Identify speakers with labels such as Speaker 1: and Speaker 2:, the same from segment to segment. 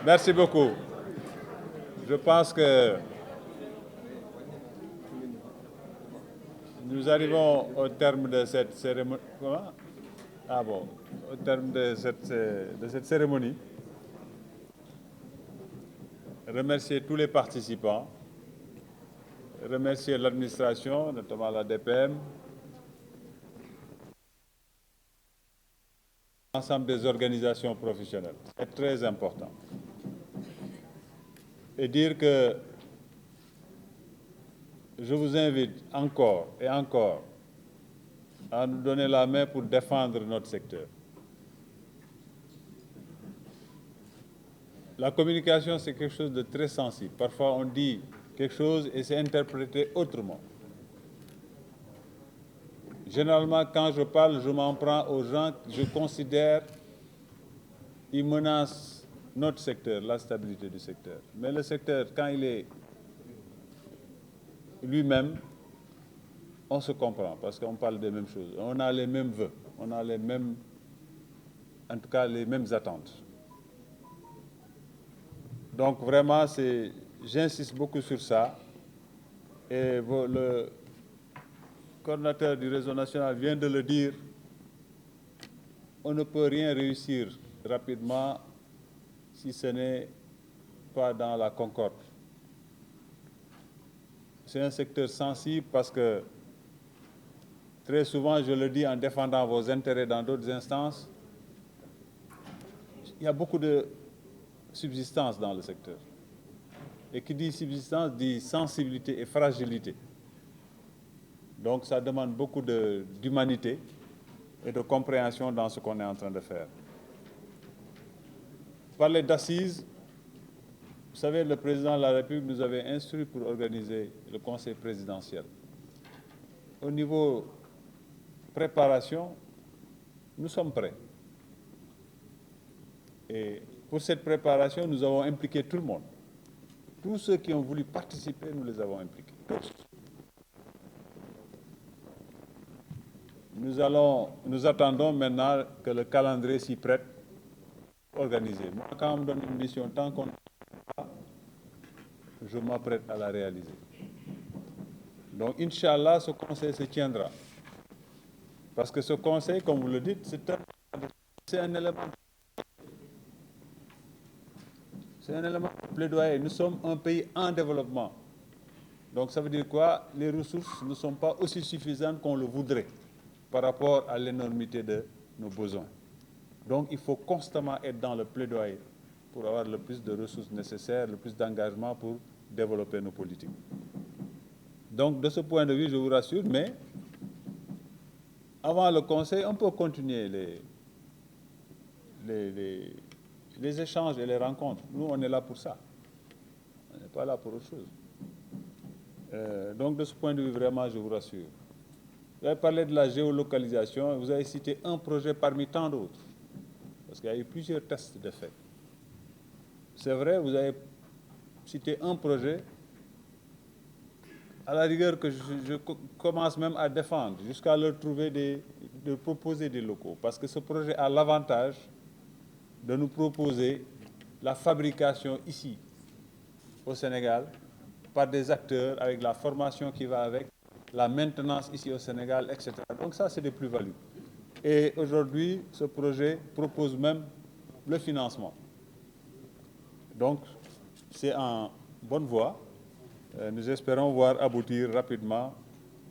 Speaker 1: Merci beaucoup. Je pense que nous arrivons au terme de cette cérémonie. Comment? Ah bon, au terme de cette cérémonie. Remercier tous les participants, remercier l'administration, notamment la DPM, l'ensemble des organisations professionnelles. C'est très important. Et dire que je vous invite encore et encore à nous donner la main pour défendre notre secteur. La communication, c'est quelque chose de très sensible. Parfois, on dit quelque chose et c'est interprété autrement. Généralement, quand je parle, je m'en prends aux gens que je considère qui menacent notre secteur, la stabilité du secteur. Mais le secteur, quand il est lui-même, on se comprend parce qu'on parle des mêmes choses. On a les mêmes vœux, on a les mêmes, en tout cas, les mêmes attentes. Donc vraiment, j'insiste beaucoup sur ça. Et le coordinateur du réseau national vient de le dire, on ne peut rien réussir rapidement si ce n'est pas dans la concorde. C'est un secteur sensible parce que très souvent, je le dis en défendant vos intérêts dans d'autres instances, il y a beaucoup de subsistance dans le secteur. Et qui dit subsistance dit sensibilité et fragilité. Donc ça demande beaucoup d'humanité et de compréhension dans ce qu'on est en train de faire. Parler d'assises, vous savez, le président de la République nous avait instruit pour organiser le conseil présidentiel. Au niveau préparation, nous sommes prêts. Et pour cette préparation, nous avons impliqué tout le monde. Tous ceux qui ont voulu participer, nous les avons impliqués. Tous. Nous attendons maintenant que le calendrier s'y prête, organisé. Moi, quand on me donne une mission, tant qu'on n'a pas, je m'apprête à la réaliser. Donc, Inch'Allah, ce conseil se tiendra. Parce que ce conseil, comme vous le dites, c'est un élément. C'est un élément de plaidoyer. Nous sommes un pays en développement. Donc ça veut dire quoi? Les ressources ne sont pas aussi suffisantes qu'on le voudrait par rapport à l'énormité de nos besoins. Donc il faut constamment être dans le plaidoyer pour avoir le plus de ressources nécessaires, le plus d'engagement pour développer nos politiques. Donc de ce point de vue, je vous rassure, mais avant le Conseil, on peut continuer les échanges et les rencontres. Nous, on est là pour ça. On n'est pas là pour autre chose. Donc, de ce point de vue, vraiment, je vous rassure. Vous avez parlé de la géolocalisation, vous avez cité un projet parmi tant d'autres, parce qu'il y a eu plusieurs tests de fait. C'est vrai, vous avez cité un projet, à la rigueur que je commence même à défendre, jusqu'à leur trouver de proposer des locaux, parce que ce projet a l'avantage de nous proposer la fabrication ici, au Sénégal, par des acteurs, avec la formation qui va avec, la maintenance ici au Sénégal, etc. Donc ça, c'est des plus-values. Et aujourd'hui, ce projet propose même le financement. Donc, c'est en bonne voie. Nous espérons voir aboutir rapidement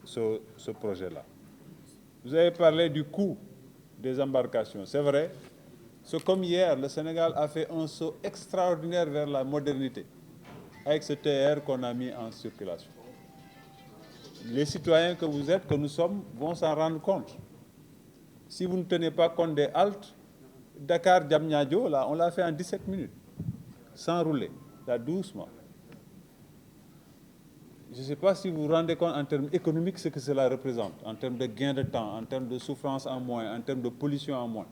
Speaker 1: ce projet-là. Vous avez parlé du coût des embarcations. C'est vrai. C'est comme hier, le Sénégal a fait un saut extraordinaire vers la modernité avec ce TR qu'on a mis en circulation. Les citoyens que vous êtes, que nous sommes, vont s'en rendre compte. Si vous ne tenez pas compte des haltes, Dakar-Diamniadio, là, on l'a fait en 17 minutes, sans rouler, là, doucement. Je ne sais pas si vous vous rendez compte en termes économiques ce que cela représente, en termes de gain de temps, en termes de souffrance en moins, en termes de pollution en moins.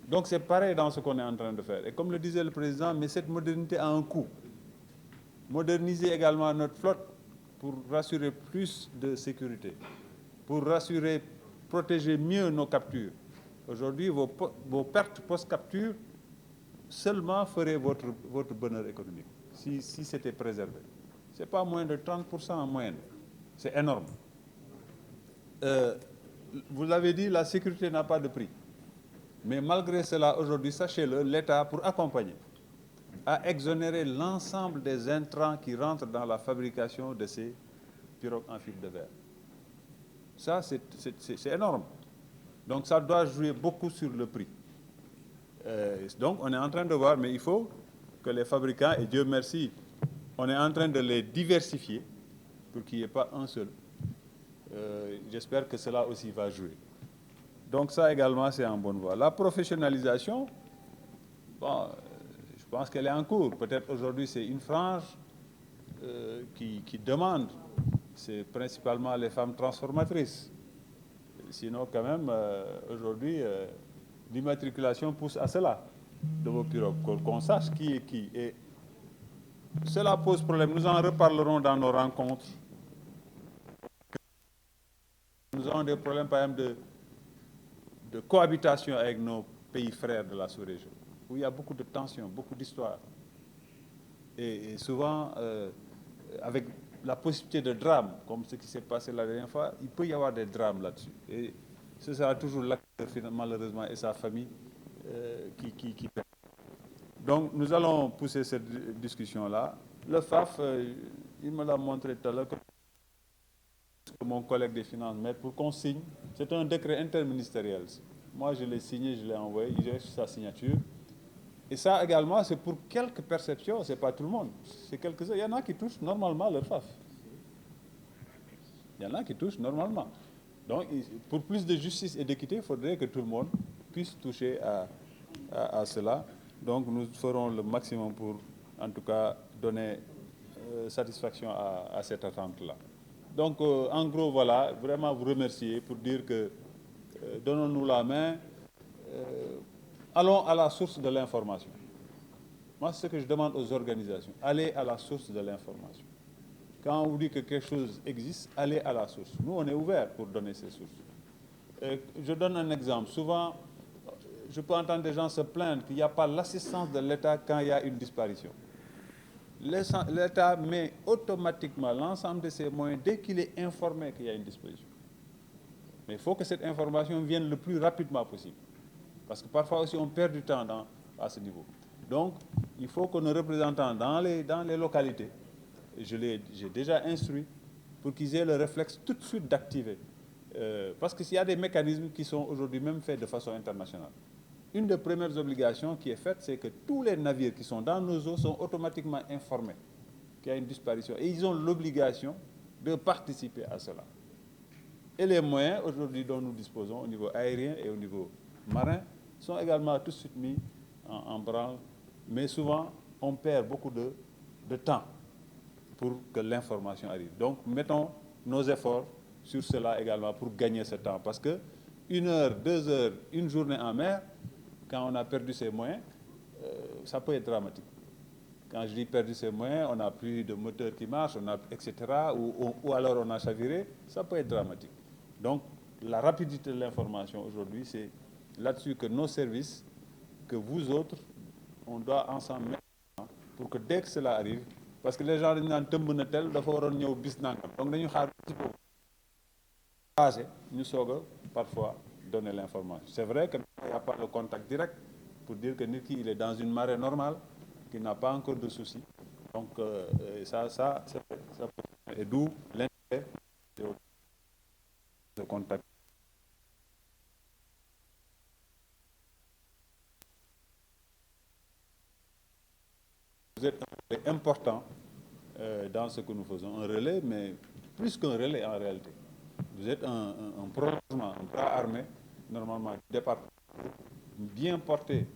Speaker 1: Donc c'est pareil dans ce qu'on est en train de faire. Et comme le disait le président, mais cette modernité a un coût. Moderniser également notre flotte pour rassurer plus de sécurité, pour rassurer, protéger mieux nos captures. Aujourd'hui, vos pertes post-capture seulement feraient votre bonheur économique, si c'était préservé. Ce n'est pas moins de 30% en moyenne. C'est énorme. Vous l'avez dit, la sécurité n'a pas de prix. Mais malgré cela, aujourd'hui, sachez-le, l'État, pour accompagner, a exonéré l'ensemble des intrants qui rentrent dans la fabrication de ces pirogues en fibre de verre. Ça, c'est énorme. Donc, ça doit jouer beaucoup sur le prix. Donc, on est en train de voir, mais il faut que les fabricants, et Dieu merci, on est en train de les diversifier pour qu'il n'y ait pas un seul. J'espère que cela aussi va jouer. Donc, ça également, c'est en bonne voie. La professionnalisation, bon, je pense qu'elle est en cours. Peut-être aujourd'hui, c'est une frange qui demande. C'est principalement les femmes transformatrices. Sinon, quand même, aujourd'hui, l'immatriculation pousse à cela de vos pirogues, qu'on sache qui est qui. Et cela pose problème. Nous en reparlerons dans nos rencontres. Nous avons des problèmes, par exemple, de cohabitation avec nos pays frères de la sous-région, où il y a beaucoup de tensions, beaucoup d'histoires. Et souvent, avec la possibilité de drames, comme ce qui s'est passé la dernière fois, il peut y avoir des drames là-dessus. Et ce sera toujours l'acteur, malheureusement, et sa famille qui perd. Donc, nous allons pousser cette discussion-là. Le FAF, il me l'a montré tout à l'heure, que mon collègue des finances met pour qu'on signe. C'est un décret interministériel. Moi, je l'ai signé, je l'ai envoyé, il reste sa signature. Et ça également, c'est pour quelques perceptions, ce n'est pas tout le monde. C'est quelques-uns. Il y en a qui touchent normalement leur FAF. Il y en a qui touchent normalement. Donc, pour plus de justice et d'équité, il faudrait que tout le monde puisse toucher à cela. Donc, nous ferons le maximum pour, en tout cas, donner satisfaction à cette attente-là. Donc, en gros, voilà, vraiment vous remercier pour dire que donnons-nous la main, allons à la source de l'information. Moi, c'est ce que je demande aux organisations. Allez à la source de l'information. Quand on vous dit que quelque chose existe, allez à la source. Nous, on est ouverts pour donner ces sources. Je donne un exemple. Souvent, je peux entendre des gens se plaindre qu'il n'y a pas l'assistance de l'État quand il y a une disparition. L'État met automatiquement l'ensemble de ses moyens dès qu'il est informé qu'il y a une disparition. Mais il faut que cette information vienne le plus rapidement possible. Parce que parfois aussi, on perd du temps à ce niveau. Donc, il faut que nos représentants dans les localités, j'ai déjà instruit pour qu'ils aient le réflexe tout de suite d'activer. Parce qu'il y a des mécanismes qui sont aujourd'hui même faits de façon internationale. Une des premières obligations qui est faite, c'est que tous les navires qui sont dans nos eaux sont automatiquement informés qu'il y a une disparition. Et ils ont l'obligation de participer à cela. Et les moyens aujourd'hui dont nous disposons au niveau aérien et au niveau marin sont également tout de suite mis en branle. Mais souvent, on perd beaucoup de temps pour que l'information arrive. Donc, mettons nos efforts sur cela également pour gagner ce temps. Parce que 1 heure, 2 heures, une journée en mer, quand on a perdu ses moyens, ça peut être dramatique. Quand je dis perdu ses moyens, on n'a plus de moteur qui marche, etc. Ou alors on a chaviré, ça peut être dramatique. Donc, la rapidité de l'information aujourd'hui, c'est là-dessus que nos services, que vous autres, on doit ensemble mettre pour que dès que cela arrive, parce que les gens disent que tëmb na tel dafa waroon ñëw bis nangam, donc dañu xaar ci boobu passé ñu soog a parfois donner l'information. C'est vrai qu'il n'y a pas de contact direct pour dire que Niki il est dans une marée normale, qu'il n'a pas encore de soucis. Donc ça et d'où l'intérêt de contact. Vous êtes un relais important dans ce que nous faisons, un relais, mais plus qu'un relais en réalité. Vous êtes un prolongement, un bras armé, normalement, du département, bien porté.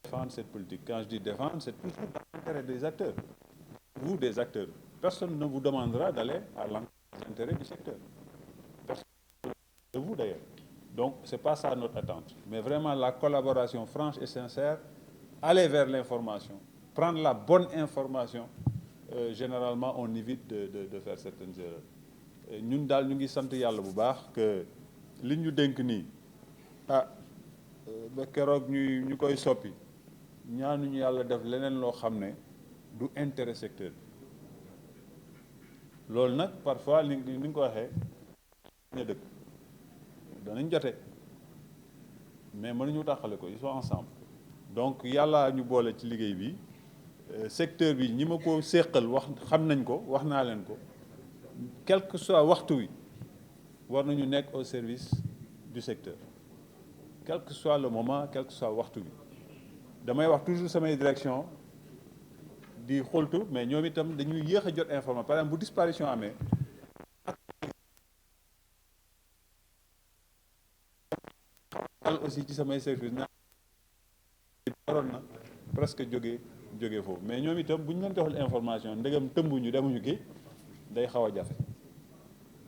Speaker 1: Défendre cette politique. Quand je dis défendre, c'est toujours dans l'intérêt des acteurs. Vous, des acteurs. Personne ne vous demandera d'aller à l'intérêt du secteur. Personne de vous, d'ailleurs. Donc, ce n'est pas ça notre attente. Mais vraiment, la collaboration franche et sincère, aller vers l'information, prendre la bonne information généralement on évite de faire certaines erreurs ñun daal ñu ngi sant yàlla bu baax que li ñu dénk nii ba keroog ñu koy soppi ñaanuñu yàlla def leneen loo xam ne du intérêt secteur bi loolu nag parfois ni nga ko waxee ne dëkk danañ jote mais mënuñu taxale ko ils sont ensemble donc yàlla ñu boole ci liggéey bi secteur bi ñi ma ko séqal wax xam nañ ko wax naa leen ko quel que soit waxtu wi war nañu nekk au service du secteur quel que soit le moment quel que soit waxtu bi damay wax toujours samay direction di xoltu mais ñoom itam dañuy yéex a jot information par exemple bu disparition amee aussi ci samay service na waroon na presque jóge foofu mais ñoom itam bu ñu leen joxul information ndegam tëmbuñu demuñu ki day xaw a jafe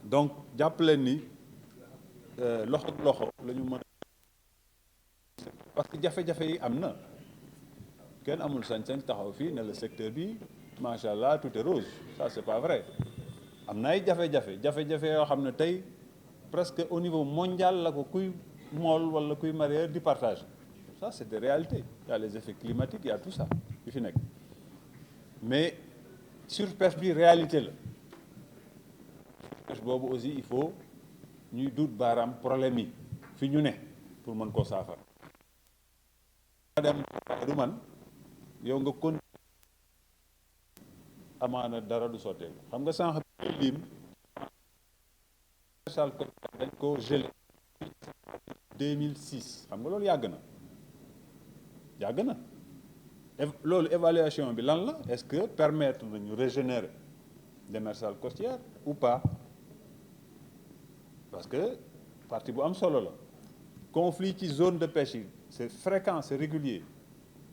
Speaker 1: donc jàpp leen ni loxo ak loxo la ñu mën parce que jafe-jafe yi am na kenn amul sañ-sañ taxaw fii ne le secteur bi macha allah tout est rose ça c'est pas vrai am na ay jafe-jafe yoo xam ne tey presque au niveau mondial la ko kuy mool wala kuy mareyeur di partage ça c'est des réalités il y a les effets climatiques il y a tout ça yu fi nekk mais surpêche bi réalité la surpêche boobu aussi il faut ñuy duut baaraam problème yi fi ñu ne pour mën koo saafara dem du man yow nga kon amaana dara du sottee xam nga sànq lim dañ ko gelé 2006 xam nga loolu yàgg na loolu évaluation bi lan la est-ce que permettre nañu régénérer démersale côtière ou pas parce que partie bu am solo la conflit ci zone de pêche yi c'est fréquent c'est régulier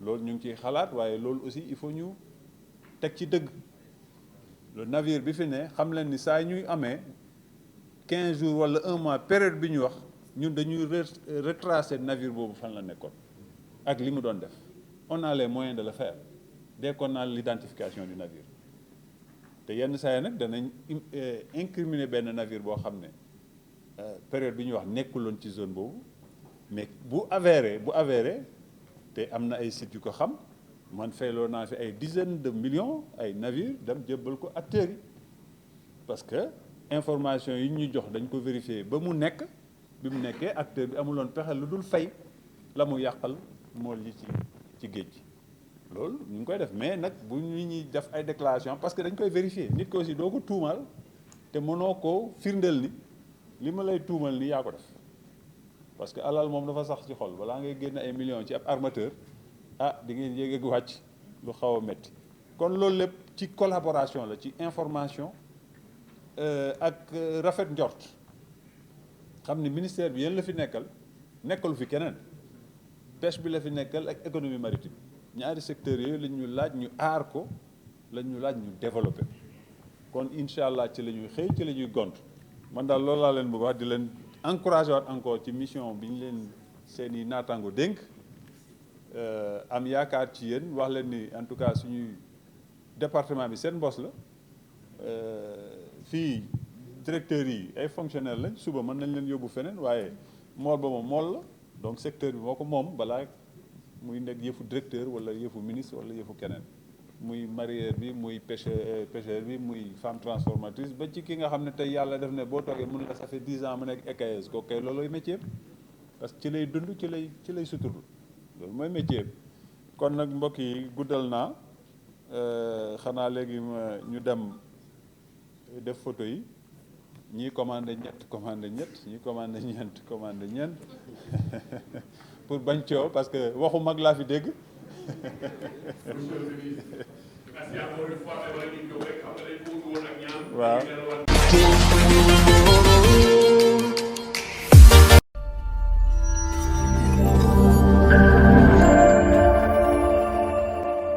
Speaker 1: loolu ñu ngi ciy xalaat waaye loolu aussi il faut ñu teg ci dëgg le navire bi fi ne xam leen ni saa ñuy amee 15 jours wala 1 mois période bi ñu wax ñun dañuy retracer navire boobu fan la nekkoon ak li mu doon def on a les moyens de le faire dès qu'on a l'identification du navire te yenn saa yi nag danañ incriminer benn navire boo xam ne période bi ñuy wax nekkuloon ci zone boobu mais bu avéré te am na ay sites yu ko xam man fayloo naa fi ay dizaines de millions ay navires dem jébbal ko acteurs yi parce que information yi ñu jox dañ ko vérifier ba mu nekk bi mu nekkee acteur bi amuloon pexe lu dul fay la mu yàqal mool yi ci géej gi loolu ñu ngi koy def mais nag bu ñu ñuy def ay déclaration parce que dañ koy vérifier nit ko aussi doo ko tuumal te mënoo ko firndeel ni li ma lay tuumal ni yaa ko def parce que alal moom dafa sax ci xol balaa ngay génn ay millions ci ab armateur di ngeen yéeg ak wàcc lu xaw a métti kon loolu lépp ci collaboration la ci information ak rafet njort xam ni ministère bi yéen la fi nekkalu fi keneen pêche bi la fi nekkal ak économie maritime ñaari secteurs yooyu lañ ñu laaj ñu aar ko lañ ñu laaj ñu développé kon incha allah ci la ñuy xëy ci la ñuy gont man daal loolu laa leen bëgg wax di leen encouragé waat encore ci mission bi ñu leen seeni naataango dénk am yaakaar ci yéen wax leen ni en tout cas suñuy département bi seen mbos la fii directeurs yi ay fonctionnaires lañ suba mën nañ leen yóbbu feneen waaye mool ba moom mool la donc secteur bi moo ko moom balaa muy nekk yëfu directeur wala yëfu ministre wala yëfu keneen muy mareyeur bi muy pêcheur bi muy femme transformatrice ba ci ki nga xam ne tey yàlla def ne boo toogee mun la ça fait 10 ans mu nekk écailleuse kooku kay loolooy métier parce que ci lay dund ci lay suturlu loolu mooy métier bi kon nag mbokk yi guddal naa xanaa léegi ñu dem def photo yi ñii commandé ñett ñii commandé ñeent pour bañ coow parce que waxu mag laa fi dégg. waaw